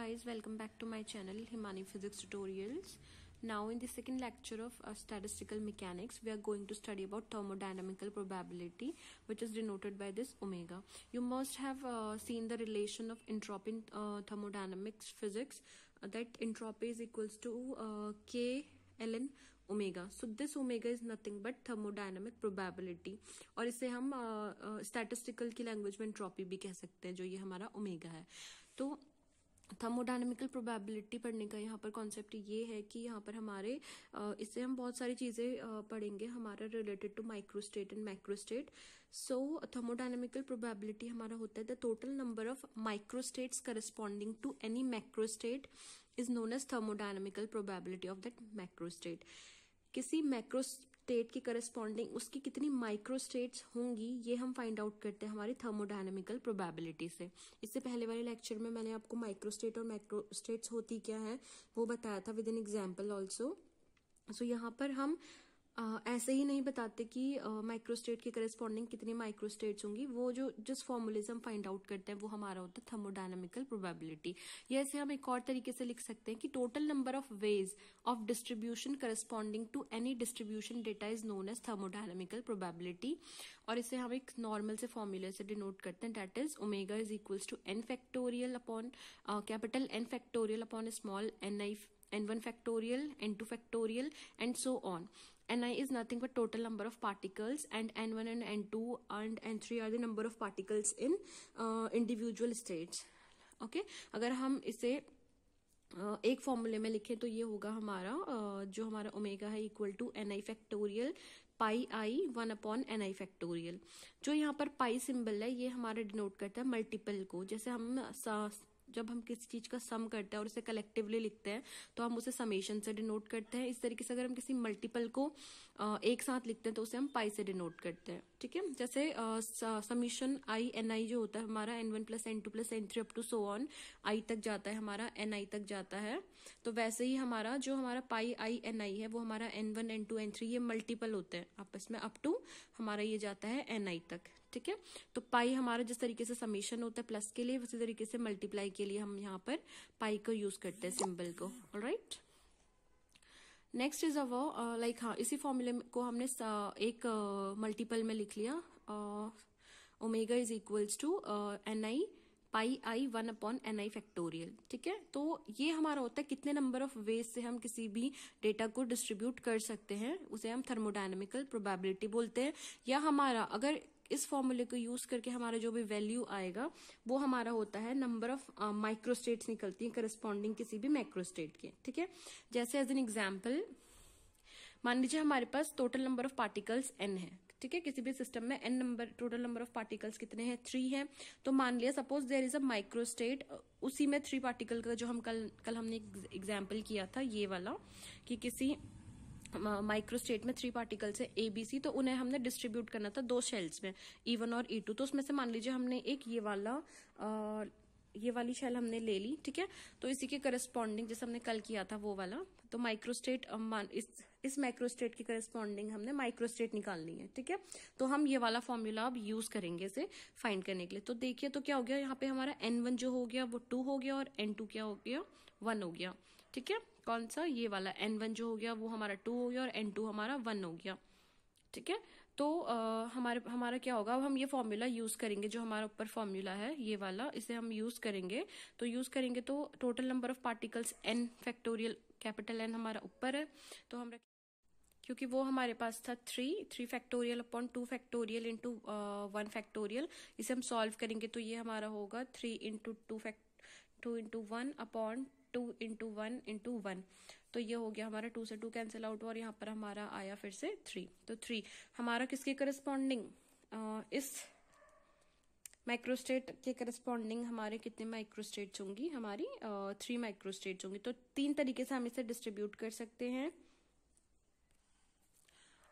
guys, welcome back to my channel Himani Physics Tutorials. Now in the second lecture of statistical mechanics, we are going to study about thermodynamical probability, which is denoted by this omega. You must have seen the relation of entropy in thermodynamics physics, that entropy is equals to K ln omega. So this omega is nothing but thermodynamic probability, और इसे हम statistical की language में entropy भी कह सकते हैं, जो ये हमारा ओमेगा है. तो थर्मोडायनामिकल प्रोबेबिलिटी पढ़ने का यहाँ पर कॉन्सेप्ट ये है कि यहाँ पर हमारे इससे हम बहुत सारी चीजें पढ़ेंगे हमारा related to microstate and macrostate. So thermodynamical probability हमारा होता है the total number of microstates corresponding to any macrostate is known as thermodynamical probability of that macrostate. किसी मैक्रोस्टेट की करस्पॉन्डिंग उसकी कितनी माइक्रोस्टेट्स होंगी, ये हम फाइंड आउट करते हैं हमारी थर्मोडायनामिकल प्रोबेबिलिटी से. इससे पहले वाले लेक्चर में मैंने आपको माइक्रोस्टेट और मैक्रोस्टेट्स होती क्या है वो बताया था विद एन एग्जाम्पल ऑल्सो. सो यहाँ पर हम ऐसे ही नहीं बताते कि माइक्रोस्टेट के करस्पॉन्डिंग कितनी माइक्रोस्टेट्स होंगी. वो जो जिस फॉर्मूले से हम फाइंड आउट करते हैं वो हमारा होता है थर्मोडायनामिकल प्रोबेबिलिटी. या ऐसे हम एक और तरीके से लिख सकते हैं कि total number of ways of distribution corresponding to any distribution data is known as thermodynamical probability. और इसे हम एक नॉर्मल से फॉर्मूले से डिनोट करते हैं, that is omega is equals to N factorial upon capital N factorial upon small N I n1 factorial, n2 factorial, and so on. Ni is nothing but total number of particles, and n1 and n2 and n3 are the number of particles in individual states. Okay, अगर हम इसे एक फॉर्मूले में लिखें तो ये होगा हमारा जो हमारा ओमेगा है equal to ni factorial pi I 1 upon ni factorial. जो यहाँ पर पाई सिंबल है ये हमारा डिनोट करता है मल्टीपल को. जैसे हम जब हम किसी चीज का सम करते हैं और उसे कलेक्टिवली लिखते हैं तो हम उसे समेशन से डिनोट करते हैं. इस तरीके से अगर हम किसी मल्टीपल को एक साथ लिखते हैं तो उसे हम पाई से डिनोट करते हैं. ठीक है, जैसे समीशन आई एन आई जो होता है हमारा n1 plus n2 plus n3 up to so on I तक जाता है, हमारा ni तक जाता है. तो वैसे ही हमारा जो हमारा पाई आई एन आई है वो हमारा n1 n2 n3 ये मल्टीपल होते हैं आपस में अप टू हमारा ये जाता है ni तक. ठीक है, तो पाई हमारा जिस तरीके से समीशन होता है प्लस के लिए, उसी तरीके से मल्टीप्लाई के लिए हम यहाँ पर पाई को यूज करते हैं सिंबल को. Alright, next is our like हाँ इसी फॉर्मूले को हमने एक मल्टीपल में लिख लिया. Omega is equals to N I pi I 1 upon N I factorial. ठीक है, तो ये हमारा होता है कितने नंबर ऑफ वेज से हम किसी भी डेटा को डिस्ट्रीब्यूट कर सकते हैं, उसे हम थर्मोडायनामिकल प्रोबेबिलिटी बोलते हैं. या हमारा अगर इस फॉर्मूले को यूज करके हमारा जो भी वैल्यू आएगा वो हमारा होता है नंबर ऑफ माइक्रोस्टेट्स निकलती है करस्पॉन्डिंग किसी भी मैक्रोस्टेट के. ठीक है, जैसे एज एन एग्जाम्पल मान लीजिए हमारे पास total number of particles n है. ठीक है, किसी भी सिस्टम में n number total number of particles कितने हैं 3 हैं. तो मान लिया suppose there is a microstate, उसी में 3 पार्टिकल का जो हम कल हमने एग्जाम्पल किया था ये वाला कि किसी माइक्रोस्टेट में 3 पार्टिकल्स है ABC, तो उन्हें हमने डिस्ट्रीब्यूट करना था 2 शेल्स में E1 और E2. तो उसमें से मान लीजिए हमने एक ये वाली शेल हमने ले ली. ठीक है, तो इसी के करस्पॉन्डिंग जैसे हमने कल किया था वो वाला, तो माइक्रोस्टेट इस माइक्रोस्टेट की करस्पॉन्डिंग हमने माइक्रोस्टेट निकालनी है. ठीक है, तो हम ये वाला फॉर्मूला अब यूज करेंगे इसे फाइंड करने के लिए. तो देखिए तो क्या हो गया यहाँ पे हमारा n1 जो हो गया वो 2 हो गया और n2 क्या हो गया 1 हो गया. ठीक है, कौन सा ये वाला n1 जो हो गया वो हमारा 2 हो गया और n2 हमारा 1 हो गया. ठीक है, तो हमारा क्या होगा, अब हम ये फॉर्मूला यूज करेंगे जो हमारा ऊपर फॉर्मूला है ये वाला, इसे हम यूज करेंगे. तो total number of particles n factorial capital N हमारा ऊपर है, तो हम क्योंकि वो हमारे पास था 3 factorial upon 2 factorial into 1 factorial. इसे हम सॉल्व करेंगे तो ये हमारा होगा 3 into 2 into 1 upon 2 into 1 into 1. तो ये हो गया हमारा 2 से 2 कैंसिल आउट और यहाँ पर हमारा आया फिर से 3. तो 3 हमारा किसके करस्पॉन्डिंग इस माइक्रोस्टेट के करस्पॉन्डिंग हमारे कितने माइक्रोस्टेट्स होंगी, हमारी 3 माइक्रोस्टेट्स होंगी. तो 3 तरीके से हम इसे डिस्ट्रीब्यूट कर सकते हैं.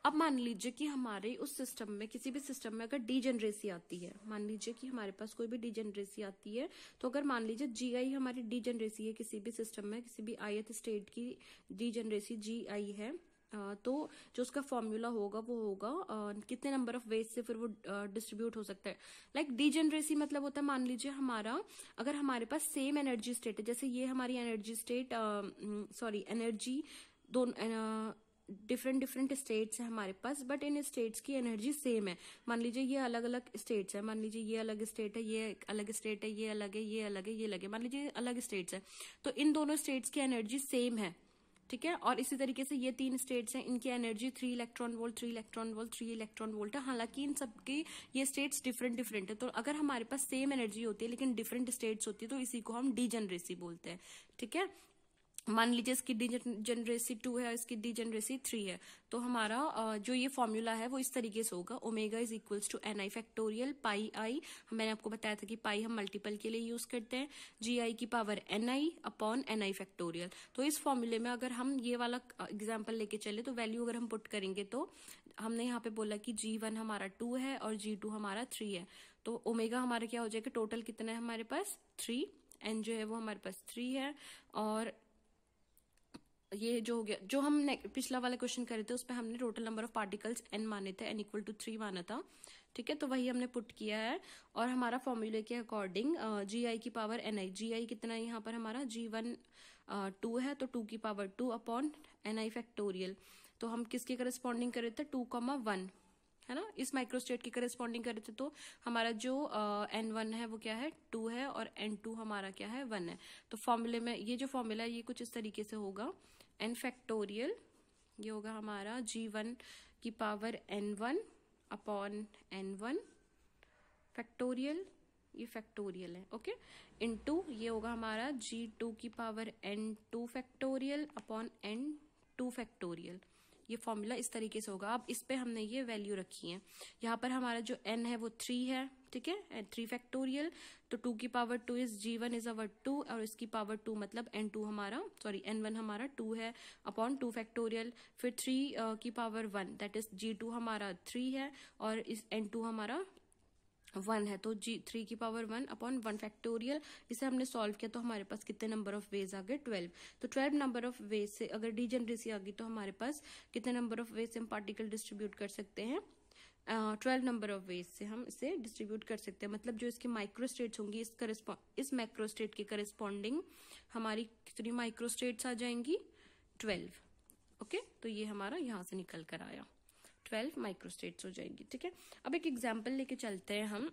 अब मान लीजिए कि हमारे उस सिस्टम में किसी भी सिस्टम में अगर डीजेनरेसी आती है, मान लीजिए कि हमारे पास कोई भी डीजेनरेसी आती है, तो अगर मान लीजिए GI हमारी डीजेनरेसी है किसी भी सिस्टम में, किसी भी ith स्टेट की डीजेनरेसी GI है, तो जो उसका फॉर्मूला होगा वो होगा कितने नंबर ऑफ वेज से फिर वो डिस्ट्रीब्यूट हो सकता है। लाइक डीजेनरेसी मतलब होता है, मान लीजिए हमारा अगर हमारे पास सेम एनर्जी स्टेट है, जैसे ये हमारी एनर्जी स्टेट एनर्जी दोनों डिफरेंट डिफरेंट स्टेट्स है हमारे पास, बट इन स्टेट्स की एनर्जी सेम है। मान लीजिए ये अलग अलग स्टेट्स है, मान लीजिए ये अलग स्टेट है, ये अलग स्टेट है, ये अलग है, ये अलग है, ये अलग है, मान लीजिए अलग स्टेट्स है, तो इन दोनों स्टेट्स की एनर्जी सेम है, ठीक है। और इसी तरीके से ये 3 स्टेट्स हैं, इनकी energy 3 electron volt 3 electron volt 3 electron volt है। हालांकि इन सबकी ये स्टेट्स डिफरेंट डिफरेंट है, तो अगर हमारे पास सेम एनर्जी होती है लेकिन डिफरेंट स्टेट्स होती है तो इसी को हम डीजेनरेसी बोलते हैं, ठीक है। मान लीजिए इसकी डीजेनरेसी 2 है और इसकी डीजेनरेसी 3 है, तो हमारा जो ये फॉर्मूला है वो इस तरीके से होगा, omega is equals to N I factorial pi I, मैंने आपको बताया था कि पाई हम मल्टीपल के लिए यूज करते हैं, जी आई की power N I upon N I factorial. तो इस फॉर्मूले में अगर हम ये वाला एग्जाम्पल लेके चले तो वैल्यू अगर हम पुट करेंगे तो हमने यहाँ पे बोला कि G1 हमारा 2 है और G2 हमारा 3 है, तो ओमेगा हमारा क्या हो जाएगा, टोटल कितना है हमारे पास 3, एन जो है वो हमारे पास 3 है, और ये जो हो गया, जो हम पिछला वाला क्वेश्चन करे थे उसमें हमने total number of particles n माने थे, n इक्वल टू 3 माना था, ठीक है। तो वही हमने पुट किया है और हमारा फॉर्मूले के अकॉर्डिंग जी आई की पावर एन आई, जी आई कितना है यहाँ पर हमारा G1 2 है, तो 2 की power 2 upon N I factorial, तो हम किसके करस्पॉन्डिंग करे थे 2,1 है ना, इस माइक्रोस्टेट के करस्पॉन्डिंग करे थे, तो हमारा जो N1 है वो क्या है 2 है और N2 हमारा क्या है 1 है। तो फॉर्मूले में ये जो फॉर्मूला है ये कुछ इस तरीके से होगा, n फैक्टोरियल ये होगा हमारा G1 की power N1 upon N1 factorial, ये फैक्टोरियल है, ओके, इनटू ये होगा हमारा G2 की power N2 factorial upon N2 factorial. ये फॉर्मूला इस तरीके से होगा। अब इस पे हमने ये वैल्यू रखी है, यहाँ पर हमारा जो n है वो 3 है, ठीक है, 3 फैक्टोरियल, तो 2 की power 2 is G1 is our 2 और इसकी पावर 2 मतलब N2 हमारा N1 हमारा 2 है अपॉन 2 फैक्टोरियल, फिर 3 की पावर 1 दैट इज G2 हमारा 3 है और इस N2 हमारा 1 है, तो G3 की पावर 1 अपॉन 1 फैक्टोरियल। इसे हमने सॉल्व किया तो हमारे पास कितने नंबर ऑफ वेज आ गए 12। तो 12 नंबर ऑफ वेज से अगर डीजेनरेसी आ गई तो हमारे पास कितने नंबर ऑफ वेज से हम पार्टिकल डिस्ट्रीब्यूट कर सकते हैं, 12 नंबर ऑफ वेज से हम इसे डिस्ट्रीब्यूट कर सकते हैं। मतलब जो इसके माइक्रोस्टेट्स होंगी इस माइक्रोस्टेट के करस्पॉन्डिंग हमारी कितनी माइक्रोस्टेट्स आ जाएंगी 12, ओके। तो ये हमारा यहाँ से निकल कर आया 12 माइक्रोस्टेट्स हो जाएंगी, ठीक है। अब एक एग्जाम्पल लेके चलते हैं हम,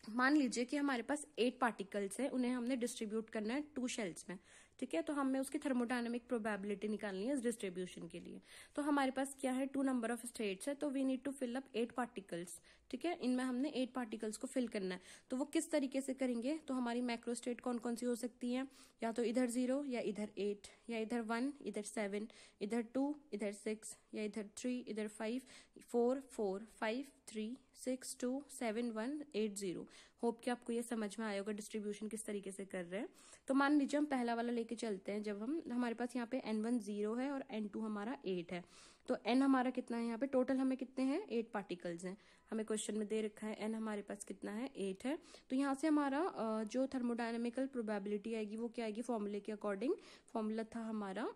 मान लीजिए कि हमारे पास 8 पार्टिकल्स हैं, उन्हें हमने डिस्ट्रीब्यूट करना है 2 शेल्स में, ठीक है। तो हमें उसकी थर्मोडायनेमिक प्रोबेबिलिटी निकालनी है इस डिस्ट्रीब्यूशन के लिए। तो हमारे पास क्या है 2 नंबर ऑफ स्टेट्स है, तो we need to fill up 8 particles, ठीक है। इनमें हमने 8 पार्टिकल्स को फिल करना है, तो वो किस तरीके से करेंगे, तो हमारी मैक्रोस्टेट कौन कौन सी हो सकती है, या तो इधर 0 या इधर 8 या इधर 1 इधर 7 इधर 2 इधर 6 या इधर 3 इधर 5 4 4 5 3 6 2 7 1 8 0। होप कि आपको ये समझ में आया होगा डिस्ट्रीब्यूशन किस तरीके से कर रहे हैं। तो मान लीजिए हम पहला वाला लेके चलते हैं, जब हमारे पास यहाँ पे N1 0 है और N2 हमारा 8 है, तो N हमारा कितना है, यहाँ पे टोटल हमें कितने हैं 8 पार्टिकल्स हैं, हमें क्वेश्चन में दे रखा है N हमारे पास कितना है 8 है। तो यहाँ से हमारा जो थर्मोडायनेमिकल प्रोबेबिलिटी आएगी वो क्या आएगी, फॉर्मूले के अकॉर्डिंग फॉर्मूला था हमारा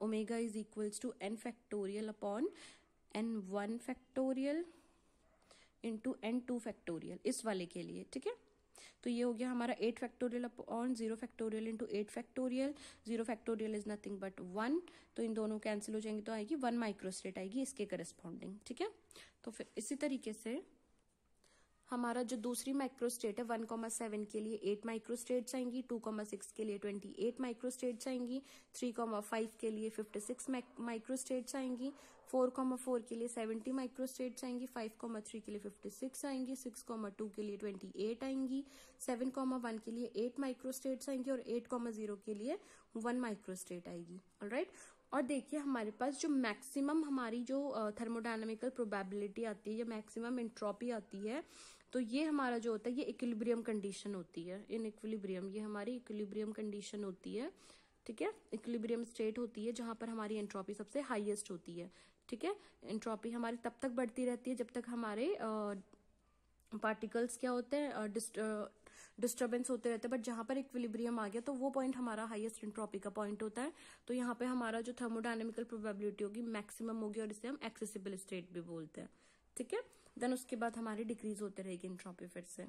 omega is equals to n factorial upon N1 factorial into N2 factorial, इस वाले के लिए, ठीक है। तो ये हो गया हमारा 8 factorial upon 0 factorial into 8 factorial, 0 factorial is nothing but 1, तो इन दोनों कैंसिल हो जाएंगे तो आएगी 1 माइक्रोस्टेट आएगी इसके करस्पॉन्डिंग, ठीक है। तो फिर इसी तरीके से हमारा जो दूसरी माइक्रोस्टेट है 1,7 के लिए 8 माइक्रोस्टेट्स आएंगी, 2,6 के लिए 28 माइक्रोस्टेट्स आएंगी, 3,5 के लिए 56 माइक्रोस्टेट्स आएंगी, 4,4 के लिए 70 माइक्रोस्टेट्स आएंगी, 5,3 के लिए 56 आएंगी, 6,2 के लिए 28 आएंगी, 7,1 के लिए 8 माइक्रोस्टेट्स आएंगी और 8,0 के लिए 1 माइक्रोस्टेट आएगी, ऑलराइट। और देखिए हमारे पास जो मैक्सिमम हमारी जो थर्मोडायनामिकल प्रोबेबिलिटी आती है या मैक्सिमम एंट्रोपी आती है, तो ये हमारा जो होता है ये इक्विलिब्रियम कंडीशन होती है, इन इक्विलिब्रियम, ये हमारी इक्विलिब्रियम कंडीशन होती है, ठीक है। इक्विलिब्रियम स्टेट होती है जहां पर हमारी एंट्रोपी सबसे हाईएस्ट होती है, ठीक है। एंट्रोपी हमारी तब तक बढ़ती रहती है जब तक हमारे पार्टिकल्स क्या होते हैं डिस्टर्बेंस होते रहते हैं, बट जहां पर इक्विलिब्रियम आ गया तो वो पॉइंट हमारा हाईएस्ट एंट्रोपी का पॉइंट होता है। तो यहाँ पे हमारा जो थर्मोडायनेमिकल प्रोबेबिलिटी होगी मैक्सिमम होगी, और इसे हम एक्सेसिबल स्टेट भी बोलते हैं। ठीक है, देन उसके बाद हमारी डिक्रीज होते रहेगी एंट्रोपी फिर से।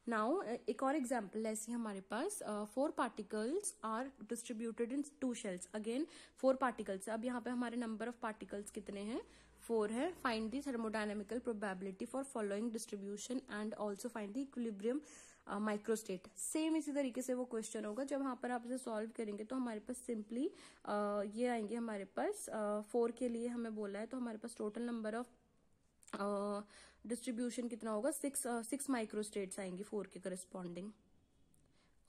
नाउ एक और एग्जाम्पल ऐसी हमारे पास 4 particles are distributed in 2 shells. Again 4 particles. अब यहाँ पे हमारे नंबर ऑफ पार्टिकल्स कितने हैं? 4 है। Find the thermodynamical probability for following distribution and also find the equilibrium microstate. Same इसी तरीके से वो क्वेश्चन होगा। जब वहां पर आप इसे सॉल्व करेंगे तो हमारे पास सिंपली ये आएंगे हमारे पास 4 के लिए हमें बोला है, तो हमारे पास टोटल नंबर ऑफ डिस्ट्रीब्यूशन कितना होगा? 6 माइक्रोस्टेट्स आएंगी 4 के करस्पॉन्डिंग।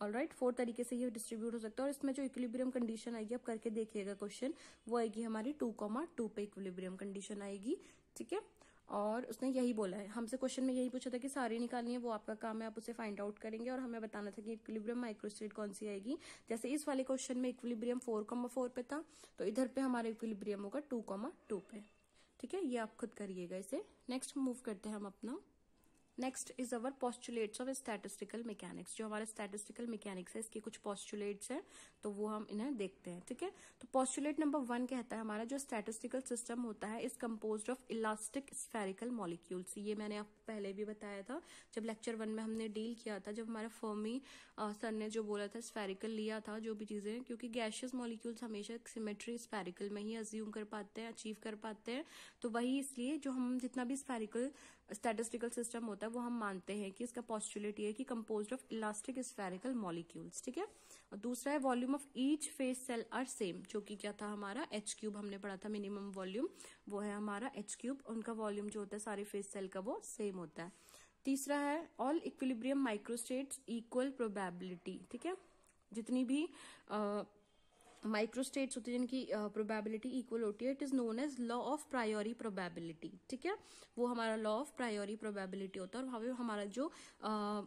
ऑलराइट, 4 तरीके से ये डिस्ट्रीब्यूट हो सकता है। और इसमें जो इक्विलिब्रियम कंडीशन आएगी, आप करके देखिएगा क्वेश्चन, वो आएगी हमारी 2,2 पे इक्विलिब्रियम कंडीशन आएगी। ठीक है, और उसने यही बोला है हमसे, क्वेश्चन में यही पूछा था कि सारी निकालनी है, वो आपका काम है, आप उसे फाइंड आउट करेंगे और हमें बताना था कि इक्विलिब्रियम माइक्रोस्टेट कौन सी आएगी। जैसे इस वाले क्वेश्चन में इक्विलिब्रियम 4,4 पे था, तो इधर पे हमारा इक्विलिब्रियम होगा 2,2 पे। ठीक है, ये आप खुद करिएगा इसे। नेक्स्ट मूव करते हैं हम अपना। Next is our postulates of statistical mechanics. जो हमारा स्टैटिस्टिकल मैकेनिक्स है, इसके कुछ पोस्टुलेट्स हैं, तो वो हम इन्हें देखते हैं। ठीक है, तो पोस्टुलेट नंबर 1 कहता है हमारा जो स्टैटिस्टिकल सिस्टम होता है is composed of elastic spherical molecules. ये मैंने आपको पहले भी बताया था जब लेक्चर 1 में हमने डील किया था, जब हमारा फर्मी सर ने जो बोला था स्फेरिकल लिया था जो भी चीजें, क्योंकि गैशियस मॉलिक्यूल्स हमेशा सिमेट्री स्फेरिकल में ही अज्यूम कर पाते हैं, अचीव कर पाते हैं। तो वही इसलिए जो हम जितना भी स्फेरिकल स्टैटिस्टिकल सिस्टम होता है वो हम मानते हैं कि इसका पोस्टुलेट ये है कि composed of elastic spherical molecules. ठीक है, और दूसरा है volume of each phase cell are same, जो कि क्या था हमारा H³ हमने पढ़ा था मिनिमम वॉल्यूम, वो है हमारा H³। उनका वॉल्यूम जो होता है सारे फेस सेल का वो सेम होता है। तीसरा है all equilibrium microstates equal probability. ठीक है, जितनी भी माइक्रोस्टेट्स होती है जिनकी प्रोबेबिलिटी इक्वल होती है, it is known as law of priori probability. ठीक है, वो हमारा लॉ ऑफ प्रायोरी प्रोबेबिलिटी होता है। और वहां पे हमारा जो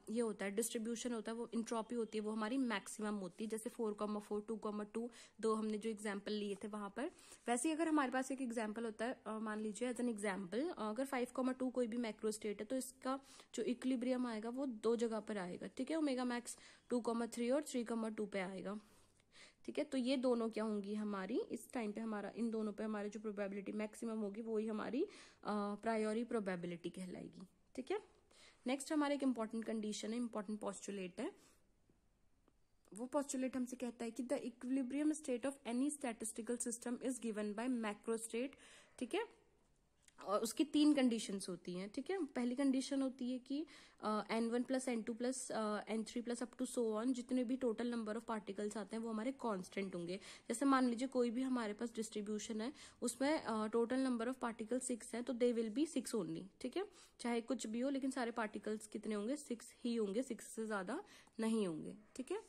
ये होता है डिस्ट्रीब्यूशन होता है, वो इंट्रोपी होती है, वो हमारी मैक्सिमम होती है। जैसे 4,4 2,2 दो हमने जो एग्जाम्पल लिए थे वहां पर, वैसे ही अगर हमारे पास एक एग्जाम्पल होता है, मान लीजिए एज एन एग्जाम्पल, अगर 5,2 कोई भी मैक्रोस्टेट है, तो इसका जो इक्विलिब्रियम आएगा वो 2 जगह पर आएगा। ठीक है, ओमेगा मैक्स 2,3 और 3,2 पे आएगा। ठीक है, तो ये दोनों क्या होंगी हमारी, इस टाइम पे हमारा इन दोनों पे हमारी जो प्रोबेबिलिटी मैक्सिमम होगी वो ही हमारी प्रायोरी प्रोबेबिलिटी कहलाएगी। ठीक है, नेक्स्ट हमारा एक इंपॉर्टेंट कंडीशन है, इंपॉर्टेंट पोस्टुलेट है। वो पोस्टुलेट हमसे कहता है कि the equilibrium state of any statistical system is given by macrostate. ठीक है, और उसकी 3 कंडीशंस होती हैं। ठीक है, पहली कंडीशन होती है कि N1 plus N2 plus N3 plus up to so on, जितने भी टोटल नंबर ऑफ पार्टिकल्स आते हैं वो हमारे कांस्टेंट होंगे। जैसे मान लीजिए कोई भी हमारे पास डिस्ट्रीब्यूशन है, उसमें टोटल नंबर ऑफ पार्टिकल 6 है, तो दे विल बी 6 ओनली। ठीक है, चाहे कुछ भी हो, लेकिन सारे पार्टिकल्स कितने होंगे? 6 ही होंगे, 6 से ज्यादा नहीं होंगे। ठीक है,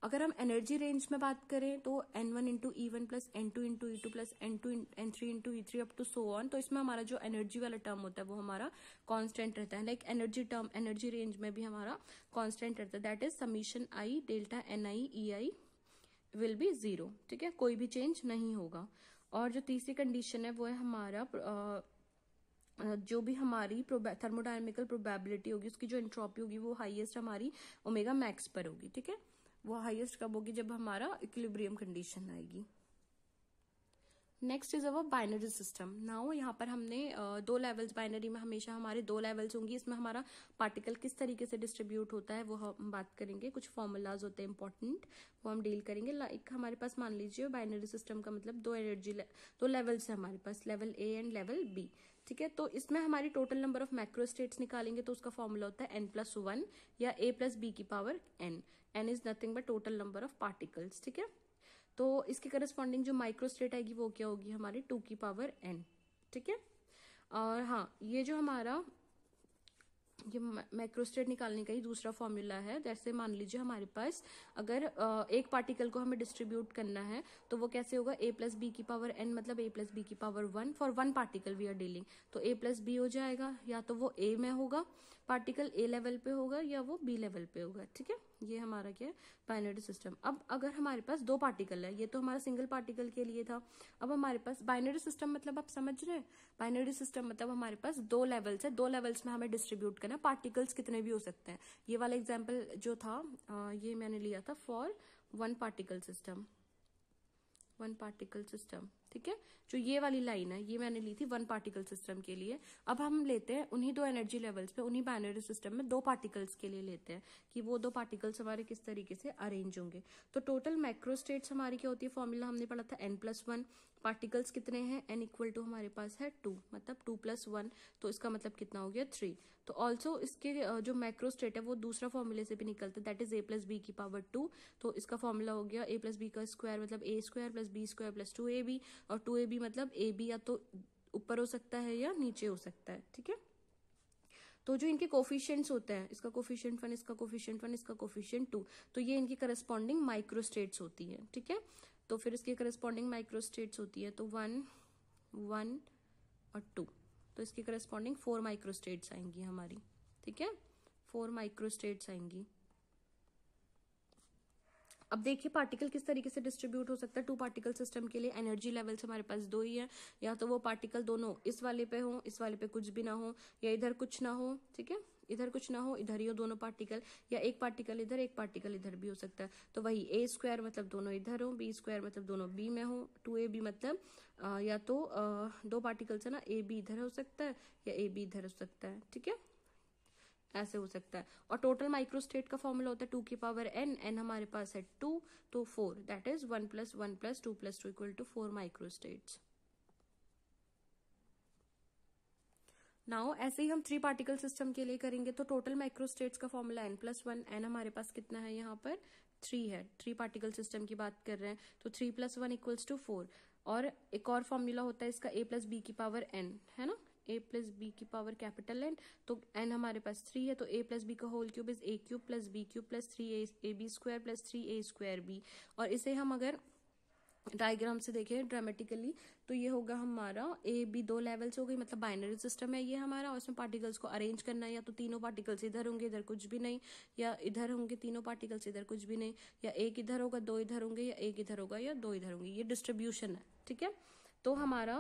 अगर हम एनर्जी रेंज में बात करें तो N1 into E1 plus N2 into E2 plus N3 into E3 up to so on, तो इसमें हमारा जो एनर्जी वाला टर्म होता है वो हमारा कांस्टेंट रहता है। Like energy term energy range में भी हमारा कांस्टेंट रहता है, that is summation I delta NI EI will be 0। ठीक है, कोई भी चेंज नहीं होगा। और जो तीसरी कंडीशन है वो है हमारा जो भी हमारी थर्मोडायनेमिकल प्रोबेबिलिटी होगी, उसकी जो एंट्रोपी होगी वो हाईएस्ट हमारी ओमेगा मैक्स पर होगी। ठीक है, वो हाईएस्ट कब होगी? जब हमारा इक्विलिब्रियम कंडीशन आएगी। Next is our binary system. Now यहाँ पर हमने 2 लेवल्स, बाइनरी में हमेशा हमारे 2 लेवल्स होंगी। इसमें हमारा पार्टिकल किस तरीके से डिस्ट्रीब्यूट होता है वो हम बात करेंगे। कुछ फॉर्मूलाज होते हैं इंपॉर्टेंट, वो हम डील करेंगे। लाइक हमारे पास मान लीजिए बाइनरी सिस्टम का मतलब 2 लेवल्स है हमारे पास, level A and level B। ठीक है, तो इसमें हमारी टोटल नंबर ऑफ मैक्रोस्टेट्स निकालेंगे, तो उसका फॉर्मूला होता है N+1 या A प्लस B की power N। N is nothing but total number of particles. ठीक है, तो इसके करस्पॉन्डिंग जो माइक्रोस्टेट आएगी वो क्या होगी? हमारी 2 की पावर N। ठीक है, और हाँ, ये जो हमारा ये मैक्रोस्टेट निकालने का ही दूसरा फॉर्मूला है। जैसे मान लीजिए हमारे पास अगर एक पार्टिकल को हमें डिस्ट्रीब्यूट करना है, तो वो कैसे होगा? A प्लस बी की पावर N, मतलब A प्लस बी की power 1 for 1 particle we are dealing. तो A प्लस बी हो जाएगा, या तो वो A में होगा पार्टिकल, A लेवल पे होगा, या वो B लेवल पे होगा। ठीक है, ये हमारा क्या है, बाइनरी सिस्टम। अब अगर हमारे पास दो पार्टिकल है, ये तो हमारा सिंगल पार्टिकल के लिए था, अब हमारे पास बाइनरी सिस्टम मतलब आप समझ रहे हैं, बाइनरी सिस्टम मतलब हमारे पास दो लेवल्स है, दो लेवल्स में हमें डिस्ट्रीब्यूट करना है, पार्टिकल्स कितने भी हो सकते हैं। ये वाला एग्जाम्पल जो था ये मैंने लिया था for one particle system, one particle system, ठीक है। जो ये वाली लाइन है ये मैंने ली थी वन पार्टिकल सिस्टम के लिए। अब हम लेते हैं उन्हीं दो एनर्जी लेवल्स पे, उन्हीं बाइनरी सिस्टम में दो पार्टिकल्स के लिए लेते हैं कि वो दो पार्टिकल्स हमारे किस तरीके से अरेंज होंगे। तो टोटल मैक्रोस्टेट्स हमारी क्या होती है, फॉर्मूला हमने पढ़ा था n+1, पार्टिकल्स कितने हैं, n इक्वल टू हमारे पास है 2, मतलब 2+1, तो इसका मतलब कितना हो गया 3। तो ऑल्सो इसके जो मैक्रोस्टेट है वो दूसरा फॉर्मूले से भी निकलता है, दैट इज a+b⁻2। तो इसका फॉर्मूला हो गया a+b का स्क्वायर मतलब a² + b² + 2ab, और 2ab मतलब ab या तो ऊपर हो सकता है या नीचे हो सकता है, ठीक है। तो जो इनके कोफिशिएंट्स होते हैं, इसका कोफिशिएंट 1, इसका कोफिशिएंट 1, इसका कोफिशिएंट 2, तो ये इनकी करस्पॉन्डिंग माइक्रोस्टेट्स होती है, ठीक है। तो फिर इसकी करस्पॉन्डिंग माइक्रोस्टेट्स होती है, तो 1, 1 और 2, तो इसकी करस्पॉन्डिंग 4 माइक्रोस्टेट्स आएंगी हमारी, ठीक है, 4 माइक्रोस्टेट्स आएंगी। अब देखिए पार्टिकल किस तरीके से डिस्ट्रीब्यूट हो सकता है। टू पार्टिकल सिस्टम के लिए एनर्जी लेवल्स हमारे पास दो ही है, या तो वो पार्टिकल दोनों इस वाले पे हो, इस वाले पे कुछ भी ना हो, या इधर कुछ ना हो, ठीक है, इधर कुछ ना हो, इधर ही हो दोनों पार्टिकल, या एक पार्टिकल इधर एक पार्टिकल इधर भी हो सकता है। तो वही a² मतलब दोनों इधर हो, b² मतलब दोनों b में हो, 2ab मतलब या तो दो पार्टिकल्स है ना, ab इधर हो सकता है या ab इधर हो सकता है, ठीक है, ऐसे हो सकता है। और टोटल माइक्रोस्टेट का फॉर्मूला होता है 2 की पावर n, n हमारे पास है 2, तो 4, that is 1 + 1 + 2 + 2 equal to 4 microstates. Now ऐसे ही हम 3 पार्टिकल सिस्टम के लिए करेंगे, तो टोटल माइक्रोस्टेट्स का फॉर्मूला n+1, n हमारे पास कितना है, यहाँ पर 3 है, 3 पार्टिकल सिस्टम की बात कर रहे हैं, तो 3 + 1 = 4। और एक और फॉर्मूला होता है इसका a+b⁻n, है ना, a+b⁻N, तो n हमारे पास 3 है, तो a+b का whole cube is a³ + b³ + 3ab² + 3a²b। और इसे हम अगर डायग्राम से देखें ड्रामेटिकली, तो ये होगा हमारा ए बी दो लेवल्स हो गई, मतलब बाइनरी सिस्टम है ये हमारा, और इसमें पार्टिकल्स को अरेंज करना है, या तो तीनों पार्टिकल्स इधर होंगे इधर कुछ भी नहीं, या इधर होंगे तीनों पार्टिकल्स इधर कुछ भी नहीं, या एक इधर होगा दो इधर होंगे, या एक इधर होगा या दो इधर होंगे, ये डिस्ट्रीब्यूशन है, ठीक है। तो हमारा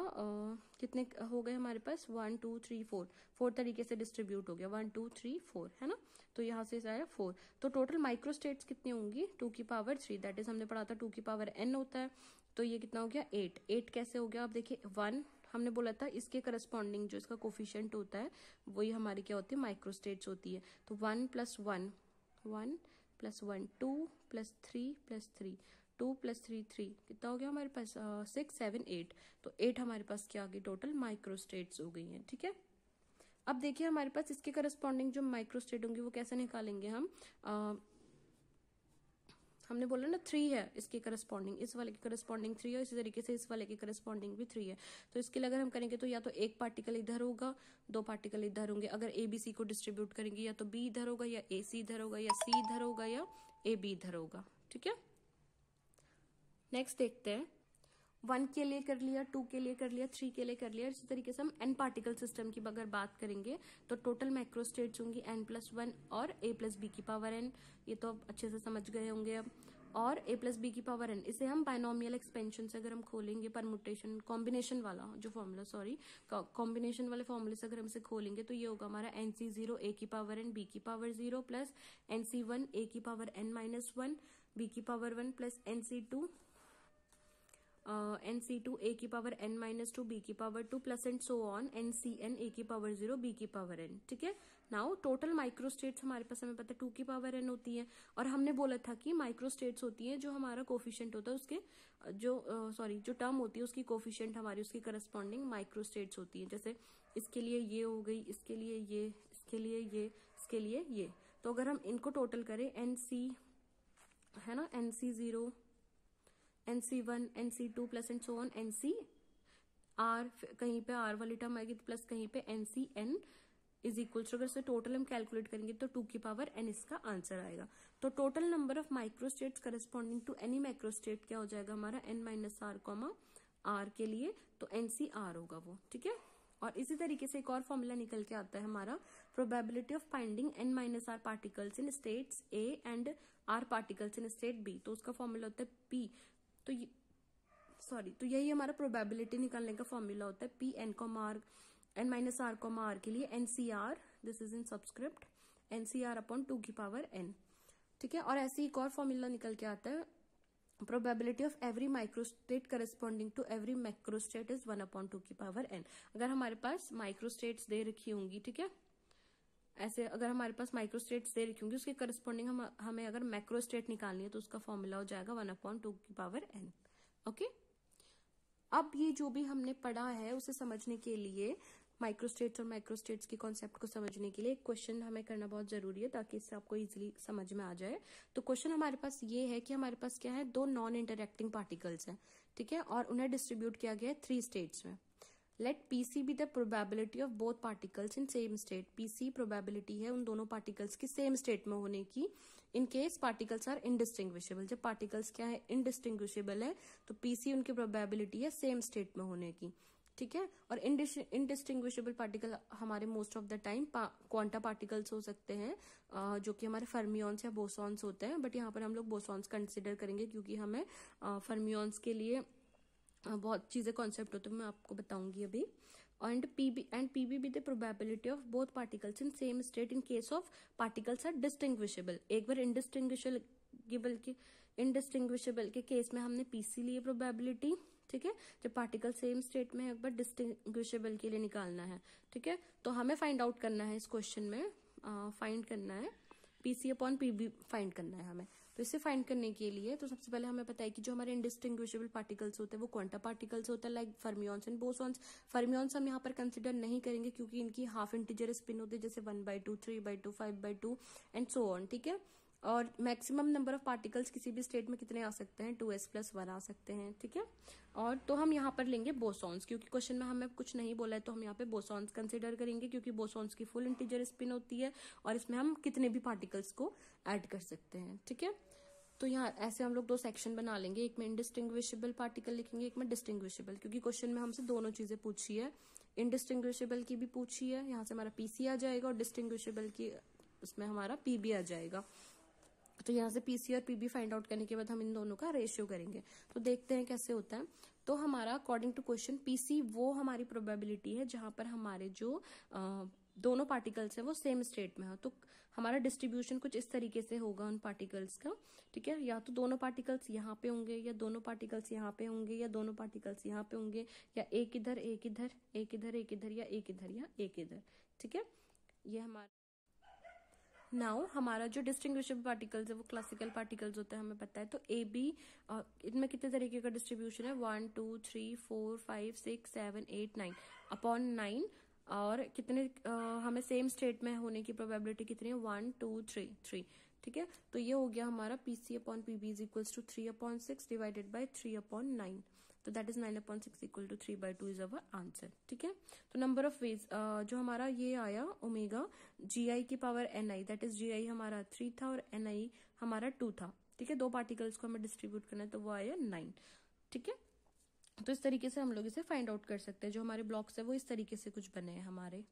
कितने हो गए हमारे पास, 1 2 3 4, 4 तरीके से डिस्ट्रीब्यूट हो गया, 1 2 3 4, है ना। तो यहाँ से आया 4, तो टोटल माइक्रोस्टेट्स कितनी होंगी, 2 की पावर 3, दैट इज हमने पढ़ा था 2 की पावर n होता है, तो ये कितना हो गया 8। 8 कैसे हो गया, आप देखिए 1 हमने बोला था इसके करस्पॉन्डिंग जो इसका कोफिशिएंट होता है वही हमारी क्या होती है, माइक्रोस्टेट्स होती है। तो 1 + 1 1 + 1 2 + 3 + 3 2 + 3 3, कितना हो गया हमारे पास 6 7 8, तो 8 हमारे पास क्या आ गई, टोटल माइक्रोस्टेट्स हो गई हैं, ठीक है। अब देखिए हमारे पास इसके करस्पॉन्डिंग जो माइक्रोस्टेट होंगी वो कैसे निकालेंगे हम, हमने बोला ना 3 है इसके करस्पॉन्डिंग, इस वाले के करस्पॉन्डिंग 3 है, इसी तरीके से इस वाले के करस्पॉन्डिंग भी 3 है। तो इसके लिए अगर हम करेंगे तो या तो एक पार्टिकल इधर होगा, दो पार्टिकल इधर होंगे, अगर ए बी सी को डिस्ट्रीब्यूट करेंगे या तो बी इधर होगा या ए सी इधर होगा या सी इधर होगा या ए बी इधर होगा, ठीक है। नेक्स्ट देखते हैं, 1 के लिए कर लिया, 2 के लिए कर लिया, 3 के लिए कर लिया, इसी तरीके से हम n पार्टिकल सिस्टम की अगर बात करेंगे तो टोटल माइक्रोस्टेट्स होंगी n+1 और a+b⁻n, ये तो अब अच्छे से समझ गए होंगे अब। और a+b⁻n इसे हम बाइनोमियल एक्सपेंशन से अगर हम खोलेंगे, परमुटेशन कॉम्बिनेशन वाला जो फॉर्मूला, सॉरी कॉम्बिनेशन वाले फॉर्मूले से अगर हम इसे खोलेंगे तो ये होगा हमारा nc0 a⁻n b⁻0 plus nc1 a⁻n-1 b⁻1 plus nc2 nc2 a⁻n-2 b⁻2 plus and so on ncn a⁻0 b⁻n, ठीक है। नाउ टोटल माइक्रोस्टेट्स हमारे पास हमें पता है 2 की पावर n होती है, और हमने बोला था कि माइक्रोस्टेट्स होती है जो हमारा कोफिशिएंट होता है उसके जो जो टर्म होती है उसकी कोफिशिएंट हमारी उसकी करस्पॉन्डिंग माइक्रोस्टेट्स होती है। जैसे इसके लिए ये हो गई, इसके लिए ये, इसके लिए ये, इसके लिए ये, तो अगर हम इनको टोटल करें nc है ना, nc0 nc1 nc2 plus and so on nc r, कहीं पे r वाली टर्म आएगी प्लस कहीं पे ncn इज इक्वल टू, अगर से टोटल हम कैलकुलेट करेंगे तो 2 की पावर n इसका आंसर आएगा। तो total number of microstates corresponding to any microstate क्या हो जाएगा हमारा n - r, r के लिए तो ncr होगा वो, ठीक है। और इसी तरीके से एक और फॉर्मूला निकल के आता है हमारा, probability of finding n minus R particles in states A and r particles in state B। तो उसका फॉर्मूला होता है P, तो यही हमारा प्रोबेबिलिटी निकालने का फॉर्मूला होता है P n माइनस आर के लिए NCR, this is in subscript, NCR upon 2 की पावर n। ठीक है, और ऐसे एक और फॉर्मूला निकल के आता है, probability of every microstate corresponding to every macrostate is 1 upon 2 की पावर n। अगर हमारे पास माइक्रोस्टेट्स दे रखी होंगी, ठीक है, ऐसे अगर हमारे पास माइक्रोस्टेट्स दे रखी होंगी, उसके करस्पॉन्डिंग हमें अगर मैक्रोस्टेट निकालनी है तो उसका फॉर्मूला हो जाएगा 1 अपॉन 2 की पावर n। ओके, अब ये जो भी हमने पढ़ा है उसे समझने के लिए, माइक्रोस्टेट्स और माइक्रोस्टेट्स के कॉन्सेप्ट को समझने के लिए एक क्वेश्चन हमें करना बहुत जरूरी है, ताकि इससे आपको इजीली समझ में आ जाए। तो क्वेश्चन हमारे पास ये है कि हमारे पास क्या है, 2 नॉन इंटरएक्टिंग पार्टिकल्स हैं, ठीक है, और उन्हें डिस्ट्रीब्यूट किया गया है 3 स्टेट्स में। Let PC be the probability of both particles in same state. PC probability है उन दोनों पार्टिकल्स की सेम स्टेट में होने की, in case particles are indistinguishable. जब पार्टिकल्स क्या है, इनडिस्टिंग्विशेबल है, तो पीसी उनकी प्रोबेबिलिटी है सेम स्टेट में होने की। ठीक है, और इनडिस्टिंग्विशेबल पार्टिकल हमारे most of the time quanta particles हो सकते हैं, जो कि हमारे फर्मियॉन्स या बोसॉन्स होते हैं, बट यहाँ पर हम लोग बोसॉन्स कंसिडर करेंगे क्योंकि हमें फर्मियॉन्स के लिए बहुत चीजें कॉन्सेप्ट होते हैं, मैं आपको बताऊंगी अभी। And PB be the probability of both particles in same state in case of particles are distinguishable. एक बार इनडिस्टिंग्विशेबल के केस में हमने पीसी लिए प्रोबेबिलिटी, ठीक है, जब पार्टिकल सेम स्टेट में है एक बार डिस्टिंग्विशेबल के लिए निकालना है। ठीक है, तो हमें फाइंड आउट करना है इस क्वेश्चन में, फाइंड करना है पीसी अपॉन पीबी फाइंड करना है हमें। तो इसे फाइंड करने के लिए तो सबसे पहले हमें पता है कि जो हमारे इनडिस्टिंग्विशेबल पार्टिकल्स होते हैं वो क्वांटा पार्टिकल्स होता है, like fermions and bosons. Fermions हम यहाँ पर कंसिडर नहीं करेंगे क्योंकि इनकी हाफ इंटीजर स्पिन होती है, जैसे 1/2, 3/2, 5/2 एंड सो ऑन। ठीक है, और मैक्सिमम नंबर ऑफ पार्टिकल्स किसी भी स्टेट में कितने आ सकते हैं, 2s+1 आ सकते हैं। ठीक है, और तो हम यहाँ पर लेंगे बोसॉन्स, क्योंकि क्वेश्चन में हमें कुछ नहीं बोला है तो हम यहाँ पे बोसॉन्स कंसिडर करेंगे, क्योंकि बोसॉन्स की फुल इंटीजर स्पिन होती है और इसमें हम कितने भी पार्टिकल्स को ऐड कर सकते हैं। ठीक है, तो यहाँ ऐसे हम लोग 2 सेक्शन बना लेंगे, एक में इनडिस्टिंग्विशेबल पार्टिकल लिखेंगे, एक में डिस्टिंग्विशेबल, क्योंकि क्वेश्चन में हमसे दोनों चीजें पूछी है, इनडिस्टिंग्विशेबल की भी पूछी है, यहाँ से हमारा पीसी आ जाएगा, और डिस्टिंग्विशेबल की उसमें हमारा पीबी आ जाएगा। तो यहाँ से पीसी और पीबी फाइंड आउट करने के बाद हम इन दोनों का रेशियो करेंगे। तो देखते हैं कैसे होता है। तो हमारा अकॉर्डिंग टू क्वेश्चन पीसी वो हमारी प्रोबेबिलिटी है जहां पर हमारे जो दोनों पार्टिकल्स है वो सेम स्टेट में हो। तो हमारा डिस्ट्रीब्यूशन कुछ इस तरीके से होगा उन पार्टिकल्स का। ठीक है, या तो दोनों पार्टिकल्स यहाँ पे होंगे, या दोनों पार्टिकल्स यहाँ पे होंगे, या दोनों पार्टिकल्स यहाँ पे होंगे, या एक इधर एक इधर, एक इधर एक इधर, या एक इधर या एक इधर। ठीक है, ये हमारा नाउ हमारा जो डिस्टिंग्विशेबल पार्टिकल्स है वो क्लासिकल पार्टिकल्स होता है, हमें पता है। तो ए बी इनमें कितने तरीके का डिस्ट्रीब्यूशन है, 1 2 3 4 5 6 7 8 9 अपॉन 9, और कितने हमें सेम स्टेट में होने की प्रोबेबिलिटी कितनी है, 1 2 3 3। ठीक है, तो ये हो गया हमारा PC upon PB is equals to 3/6 divided by 3/9। तो that is 9/6 equal to 3/2 is our answer. ठीक है, तो नंबर ऑफ वेज जो हमारा ये आया ओमेगा GI की power NI, that is GI हमारा 3 था और NI हमारा 2 था। ठीक है, 2 पार्टिकल्स को हमें डिस्ट्रीब्यूट करना है तो वो आया 9। ठीक है, तो इस तरीके से हम लोग इसे फाइंड आउट कर सकते हैं। जो हमारे ब्लॉक्स है वो इस तरीके से कुछ बने हैं हमारे।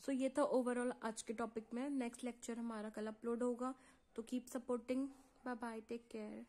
सो ये था ओवरऑल आज के टॉपिक में। नेक्स्ट लेक्चर हमारा कल अपलोड होगा, तो keep supporting. Bye bye, take care.